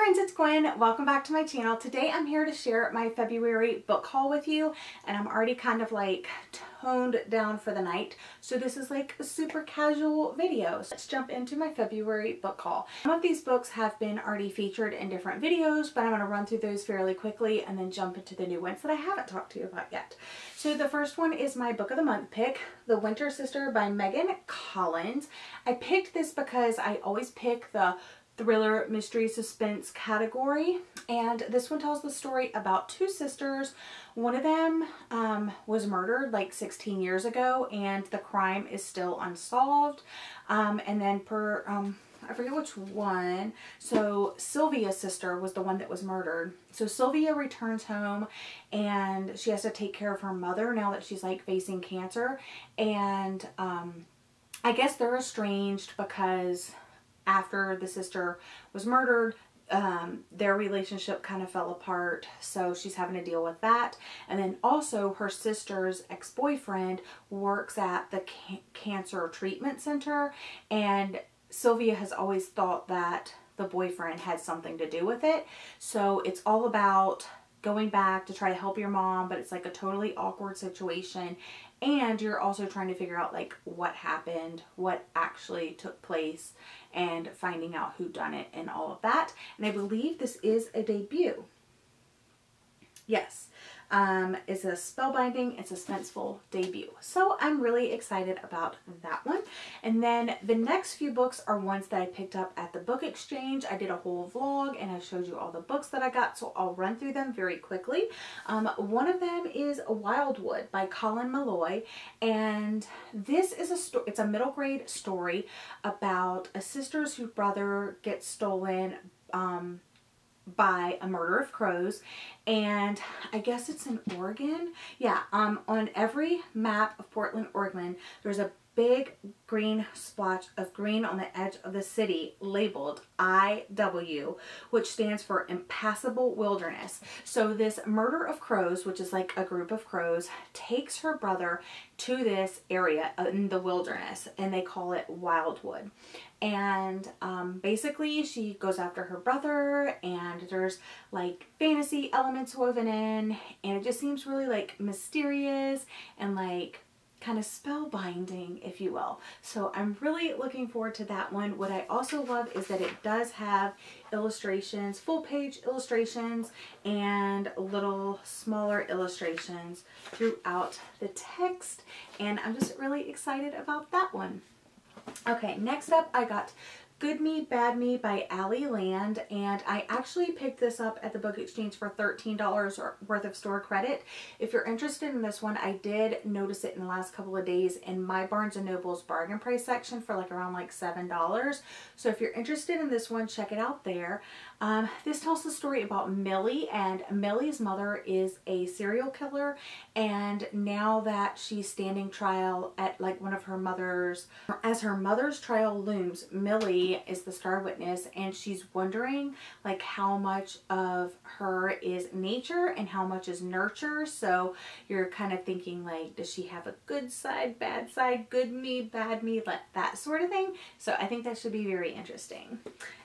friends, it's Gwen. Welcome back to my channel. Today I'm here to share my February book haul with you, and I'm already kind of like toned down for the night, so this is like a super casual video. So let's jump into my February book haul. Some of these books have been already featured in different videos, but I'm going to run through those fairly quickly and then jump into the new ones that I haven't talked to you about yet. So the first one is my book of the month pick, The Winter Sister by Megan Collins. I picked this because I always pick the thriller, mystery, suspense category, and this one tells the story about two sisters. One of them was murdered like 16 years ago, and the crime is still unsolved. And then I forget which one. So Sylvia's sister was the one that was murdered. So Sylvia returns home and she has to take care of her mother now that she's like facing cancer. And I guess they're estranged because after the sister was murdered, their relationship kind of fell apart, so she's having to deal with that. And then also her sister's ex-boyfriend works at the cancer treatment center, and Sylvia has always thought that the boyfriend had something to do with it. So it's all about going back to try to help your mom, but it's like a totally awkward situation. And you're also trying to figure out like what happened, what actually took place, and finding out who done it and all of that. And I believe this is a debut. Yes. It's a spellbinding and suspenseful debut. So I'm really excited about that one. And then the next few books are ones that I picked up at the book exchange. I did a whole vlog and I showed you all the books that I got, so I'll run through them very quickly. One of them is Wildwood by Colin Malloy, and this is it's a middle grade story about a sister's whose brother gets stolen by a murder of crows, and I guess it's in Oregon. Yeah, on every map of Portland, Oregon, there's a big green splotch of green on the edge of the city labeled IW, which stands for Impassable Wilderness. So this murder of crows, which is like a group of crows, takes her brother to this area in the wilderness, and they call it Wildwood. And basically she goes after her brother, and there's like fantasy elements woven in, and it just seems really like mysterious and like kind of spellbinding, if you will. So I'm really looking forward to that one. What I also love is that it does have illustrations, full page illustrations, and little smaller illustrations throughout the text, and I'm just really excited about that one. Okay, next up I got Good Me, Bad Me by Allie Land, and I actually picked this up at the book exchange for $13 worth of store credit. If you're interested in this one, I did notice it in the last couple of days in my Barnes & Noble's bargain price section for like around like $7. So if you're interested in this one, check it out there. This tells the story about Millie, and Millie's mother is a serial killer, and now that she's standing trial at like one of her as her mother's trial looms, Millie is the star witness, and she's wondering like how much of her is nature and how much is nurture. So you're kind of thinking like, does she have a good side, bad side, good me, bad me, like that sort of thing. So I think that should be very interesting.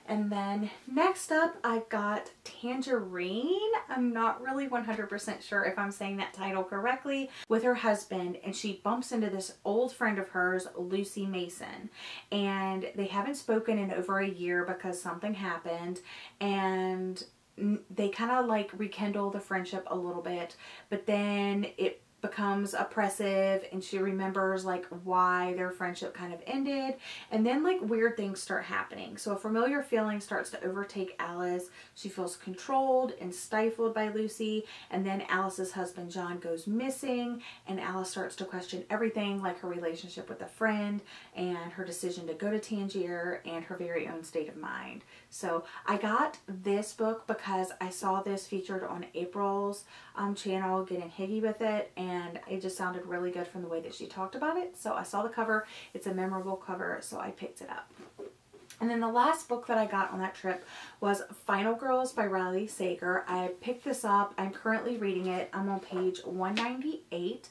And then next up I got Tangerine. I'm not really 100% sure if I'm saying that title correctly, with her husband, and she bumps into this old friend of hers, Lucy Mason, and they haven't spoken in over a year because something happened, and they kind of like rekindle the friendship a little bit, but then it becomes oppressive, and she remembers like why their friendship kind of ended, and then like weird things start happening. So a familiar feeling starts to overtake Alice. She feels controlled and stifled by Lucy, and then Alice's husband John goes missing, and Alice starts to question everything, like her relationship with a friend and her decision to go to Tangier and her very own state of mind. So I got this book because I saw this featured on April's channel, Getting Higgy with It, and it just sounded really good from the way that she talked about it. So I saw the cover. It's a memorable cover, so I picked it up. And then the last book that I got on that trip was Final Girls by Riley Sager. I picked this up. I'm currently reading it. I'm on page 198.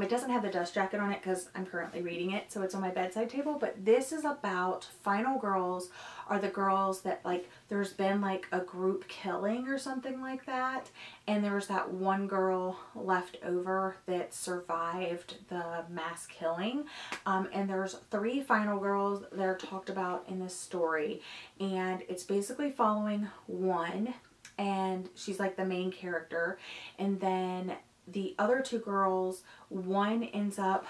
It doesn't have the dust jacket on it because I'm currently reading it, so it's on my bedside table. But this is about final girls are the girls that, like, there's been like a group killing or something like that, and there was that one girl left over that survived the mass killing, and there's 3 final girls that are talked about in this story, and it's basically following one, and she's like the main character, and then the other 2 girls, one ends up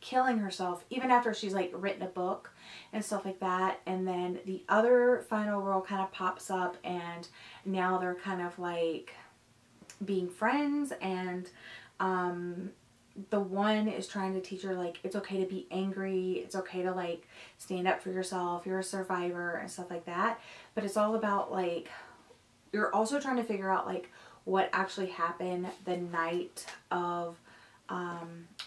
killing herself even after she's like written a book and stuff like that, and then the other final girl kind of pops up, and now they're kind of like being friends, and the one is trying to teach her like it's okay to be angry, it's okay to like stand up for yourself, you're a survivor and stuff like that. But it's all about like, you're also trying to figure out like what actually happened the night of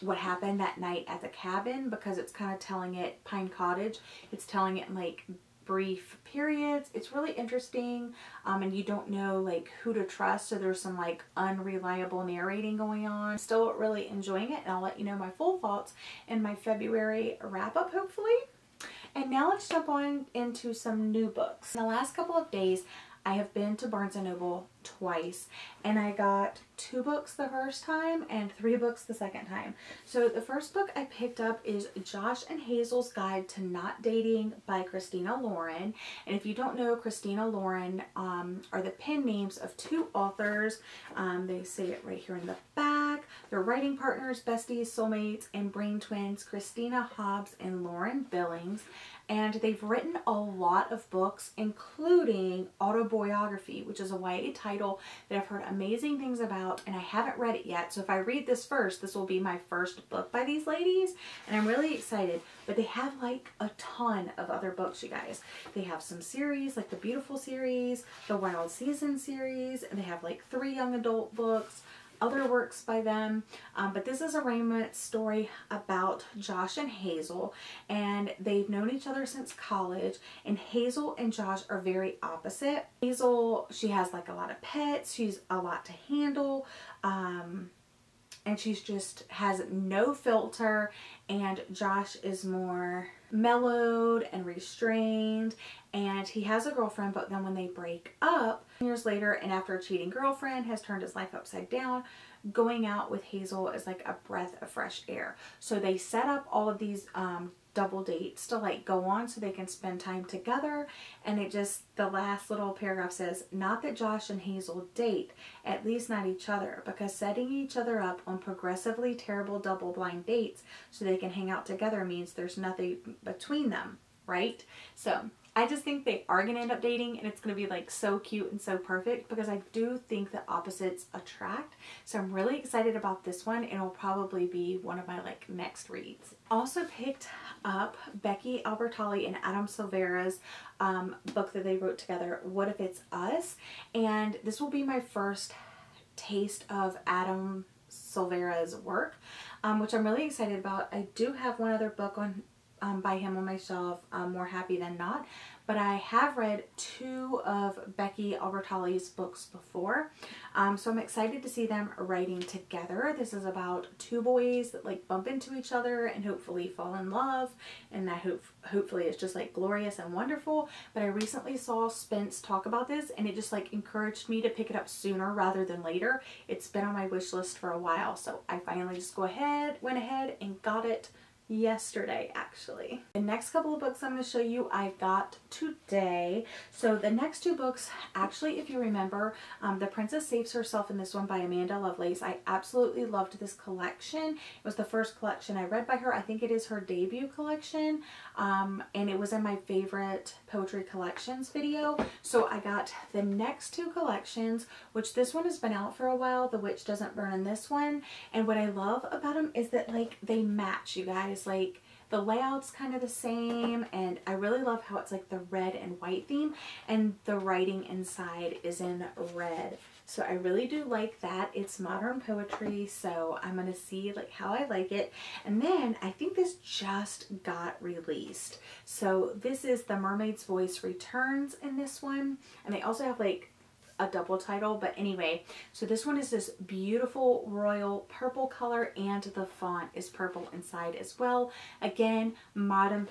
what happened that night at the cabin, because it's kind of telling it, Pine Cottage, it's telling it in like brief periods. It's really interesting, and you don't know like who to trust, so there's some like unreliable narrating going on. Still really enjoying it, and I'll let you know my full thoughts in my February wrap-up hopefully. And now let's jump on into some new books. In the last couple of days I have been to Barnes & Noble twice, and I got 2 books the first time and 3 books the second time. So the first book I picked up is Josh and Hazel's Guide to Not Dating by Christina Lauren. And if you don't know, Christina Lauren are the pen names of 2 authors. They say it right here in the back. They're writing partners, besties, soulmates, and brain twins, Christina Hobbs and Lauren Billings. And they've written a lot of books, including Autobiography, which is a YA title that I've heard amazing things about, and I haven't read it yet. So if I read this first, this will be my first book by these ladies, and I'm really excited. But they have like a ton of other books, you guys. They have some series, like the Beautiful series, the Wild Season series, and they have like 3 young adult books, other works by them, but this is a romance story about Josh and Hazel, and they've known each other since college, and Hazel and Josh are very opposite. Hazel, she has like a lot of pets, she's a lot to handle, and she's just has no filter, and Josh is more mellowed and restrained, and he has a girlfriend, but then when they break up years later, and after a cheating girlfriend has turned his life upside down, going out with Hazel is like a breath of fresh air. So they set up all of these double dates to like go on so they can spend time together, and it just, the last little paragraph says, not that Josh and Hazel date, at least not each other, because setting each other up on progressively terrible double blind dates so they can hang out together means there's nothing between them, right? So I just think they are going to end up dating, and it's going to be like so cute and so perfect, because I do think that opposites attract. So I'm really excited about this one, and it'll probably be one of my like next reads. Also picked up Becky Albertalli and Adam Silvera's book that they wrote together, What If It's Us? And this will be my first taste of Adam Silvera's work, which I'm really excited about. I do have one other book on by him on my shelf, More Happy Than Not, but I have read 2 of Becky Albertalli's books before, so I'm excited to see them writing together. This is about 2 boys that like bump into each other and hopefully fall in love, and I hopefully it's just like glorious and wonderful. But I recently saw Spence talk about this, and it just like encouraged me to pick it up sooner rather than later. It's been on my wish list for a while, so I finally just went ahead and got it yesterday actually. The next couple of books I'm going to show you I got today. So the next 2 books, actually, if you remember, The Princess Saves Herself in this one by Amanda Lovelace. I absolutely loved this collection. It was the first collection I read by her. I think it is her debut collection, and it was in my favorite poetry collections video. So I got the next 2 collections, which this one has been out for a while, The Witch Doesn't Burn in this one, and what I love about them is that like they match, you guys. Like the layout's kind of the same, and I really love how it's like the red and white theme, and the writing inside is in red. So I really do like that. It's modern poetry, so I'm gonna see like how I like it. And then I think this just got released. So this is The Mermaid's Voice Returns in this one, and they also have like a double title, but anyway, so this one is this beautiful royal purple color, and the font is purple inside as well. Again, modern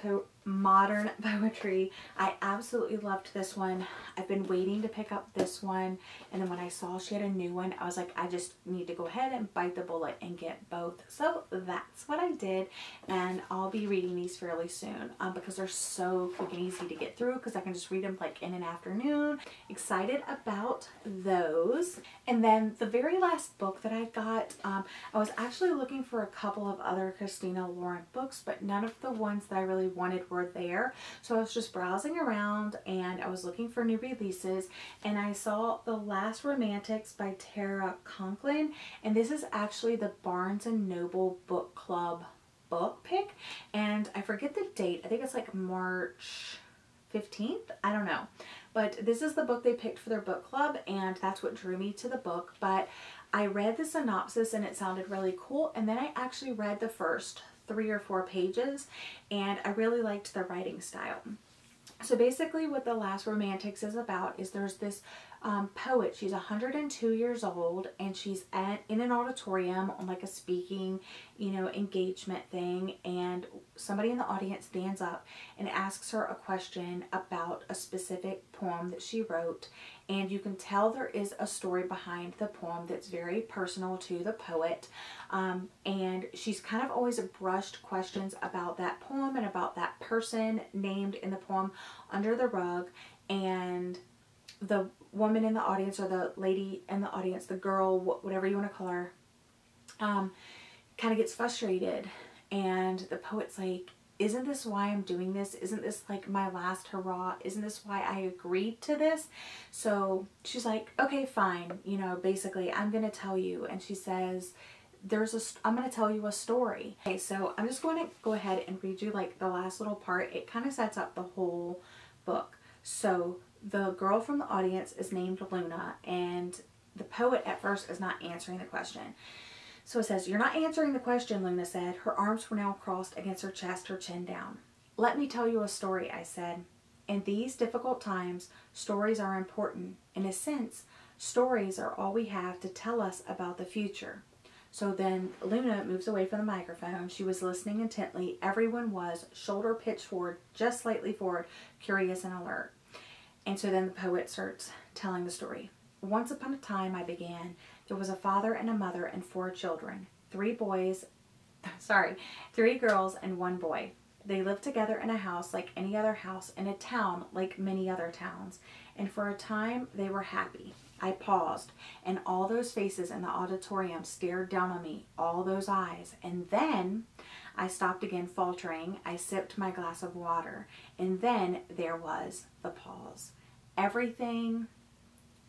modern poetry. I absolutely loved this one. I've been waiting to pick up this one, and then when I saw she had a new one, I was like, I just need to go ahead and bite the bullet and get both. So that's what I did, and I'll be reading these fairly soon because they're so quick and easy to get through because I can just read them like in an afternoon. Excited about those. And then the very last book that I got, I was actually looking for a couple of other Christina Lauren books, but none of the ones that I really wanted were there. So I was just browsing around and I was looking for new releases, and I saw The Last Romantics by Tara Conklin, and this is actually the Barnes & Noble Book Club book pick, and I forget the date. I think it's like March 15th. I don't know. But this is the book they picked for their book club, and that's what drew me to the book. But I read the synopsis and it sounded really cool, and then I actually read the first 3 or 4 pages, and I really liked the writing style. So basically what The Last Romantics is about is there's this poet. She's 102 years old, and she's in an auditorium on like a speaking, engagement thing, and somebody in the audience stands up and asks her a question about a specific poem that she wrote, and you can tell there is a story behind the poem that's very personal to the poet, and she's kind of always brushed questions about that poem and about that person named in the poem under the rug, and the woman in the audience, or the lady in the audience, the girl, whatever you want to call her, kind of gets frustrated, and the poet's like, isn't this why I'm doing this? Isn't this like my last hurrah? Isn't this why I agreed to this? So she's like, okay, fine, basically I'm gonna tell you. And she says, I'm gonna tell you a story. Okay, so I'm just going to go ahead and read you like the last little part. It kind of sets up the whole book. So the girl from the audience is named Luna, and the poet at first is not answering the question. So it says, "You're not answering the question," Luna said. Her arms were now crossed against her chest, her chin down. "Let me tell you a story," I said. "In these difficult times, stories are important. In a sense, stories are all we have to tell us about the future." So then Luna moves away from the microphone. She was listening intently. Everyone was, shoulder pitched forward, just slightly forward, curious and alert. And so then the poet starts telling the story. "Once upon a time," I began, "there was a father and a mother and 4 children. 3 girls and 1 boy. They lived together in a house like any other house, in a town like many other towns. And for a time they were happy." I paused, and all those faces in the auditorium stared down on me, all those eyes. And then I stopped again, faltering. I sipped my glass of water, and then there was the pause. Everything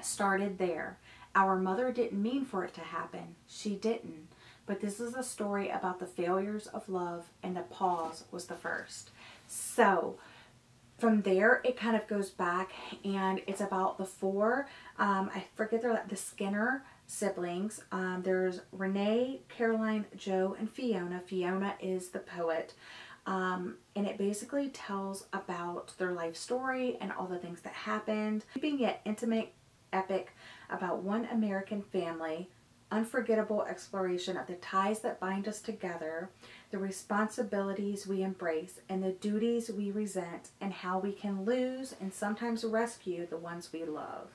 started there. Our mother didn't mean for it to happen. She didn't. But this is a story about the failures of love, and the pause was the first. So from there, it kind of goes back, and it's about the 4, I forget the Skinner siblings. There's Renee, Caroline, Joe, and Fiona. Fiona is the poet. And it basically tells about their life story and all the things that happened. Keeping yet intimate epic about one American family, unforgettable exploration of the ties that bind us together, the responsibilities we embrace, and the duties we resent, and how we can lose and sometimes rescue the ones we love.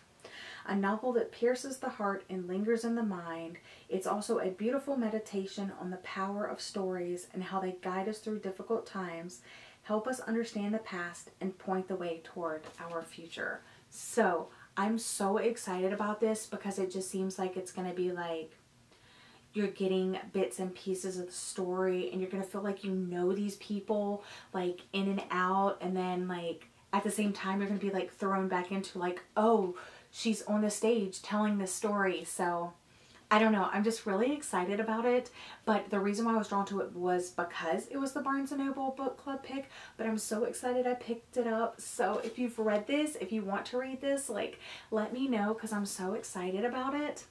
A novel that pierces the heart and lingers in the mind. It's also a beautiful meditation on the power of stories and how they guide us through difficult times, help us understand the past, and point the way toward our future. So I'm so excited about this because it just seems like it's going to be like you're getting bits and pieces of the story, and you're going to feel like you know these people like in and out, and then like at the same time you're going to be like thrown back into like, oh, she's on the stage telling this story. So I don't know, I'm just really excited about it. But the reason why I was drawn to it was because it was the Barnes & Noble Book Club pick. But I'm so excited I picked it up. So if you've read this, if you want to read this, like, let me know, because I'm so excited about it.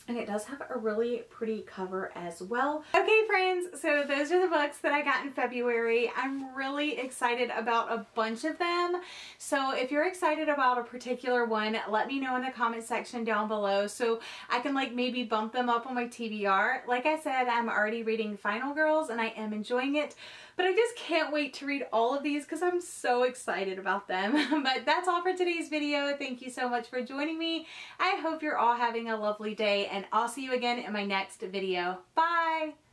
And it does have a really pretty cover as well. Okay, friends, so those are the books that I got in February. I'm really excited about a bunch of them. So if you're excited about a particular one, let me know in the comment section down below so I can like maybe bump them up on my TBR. Like I said, I'm already reading Final Girls and I am enjoying it. But I just can't wait to read all of these because I'm so excited about them. But that's all for today's video. Thank you so much for joining me. I hope you're all having a lovely day, and I'll see you again in my next video. Bye!